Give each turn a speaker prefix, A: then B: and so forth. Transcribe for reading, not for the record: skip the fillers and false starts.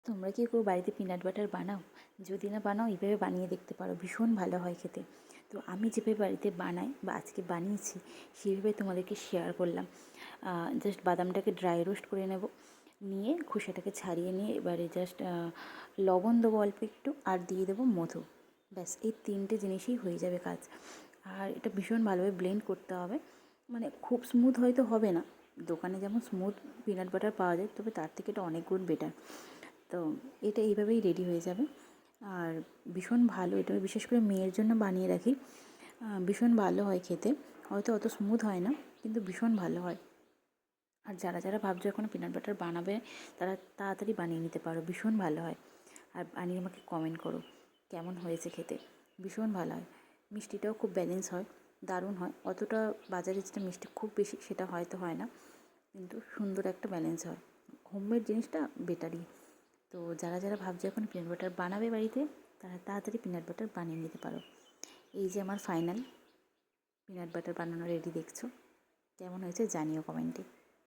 A: তোমরা কি কেউ বাড়িতে পিনাট বাটার বানাও? যদি না বানাও এইভাবে বানিয়ে দেখতে পারো, ভীষণ ভালো হয় খেতে। তো আমি যেভাবে বাড়িতে বানাই বা আজকে বানিয়েছি সেইভাবে তোমাদেরকে শেয়ার করলাম। জাস্ট বাদামটাকে ড্রাই রোস্ট করে নেব, নিয়ে খোসাটাকে ছাড়িয়ে নিয়ে এবারে জাস্ট লবণ দেবো অল্প একটু, আর দিয়ে দেবো মধু। ব্যাস এই তিনটে জিনিসই হয়ে যাবে কাজ। আর এটা ভীষণ ভালোভাবে ব্লেন্ড করতে হবে, মানে খুব স্মুথ হয়তো হবে না, দোকানে যেমন স্মুথ পিনাট বাটার পাওয়া যায় তবে তার থেকে এটা অনেক গুণ বেটার। তো এটা এইভাবেই রেডি হয়ে যাবে। আর ভীষণ ভালো, এটা আমি বিশেষ করে মেয়ের জন্য বানিয়ে রাখি। ভীষণ ভালো হয় খেতে, হয়তো অত স্মুথ হয় না কিন্তু ভীষণ ভালো হয়। আর যারা যারা ভাবছো এখনও পিনাট বাটার বানাবে তারা তাড়াতাড়ি বানিয়ে নিতে পারো, ভীষণ ভালো হয়। আর বানিয়ে আমাকে কমেন্ট করো কেমন হয়েছে খেতে, ভীষণ ভালো হয়। মিষ্টিটাও খুব ব্যালেন্স হয়, দারুণ হয়। অতটা বাজারে যেটা মিষ্টি খুব বেশি সেটা হয়তো হয় না, কিন্তু সুন্দর একটা ব্যালেন্স হয়। হোমমেড জিনিসটা বেটারই। তো যারা যারা ভাবছো এখন পিনাট বাটার বানাবে বাড়িতে, তারা তাড়াতাড়ি পিনাট বাটার বানিয়ে নিতে পারো। এই যে আমার ফাইনাল পিনাট বাটার বানানো রেডি, দেখছো কেমন হয়েছে জানিও কমেন্টে।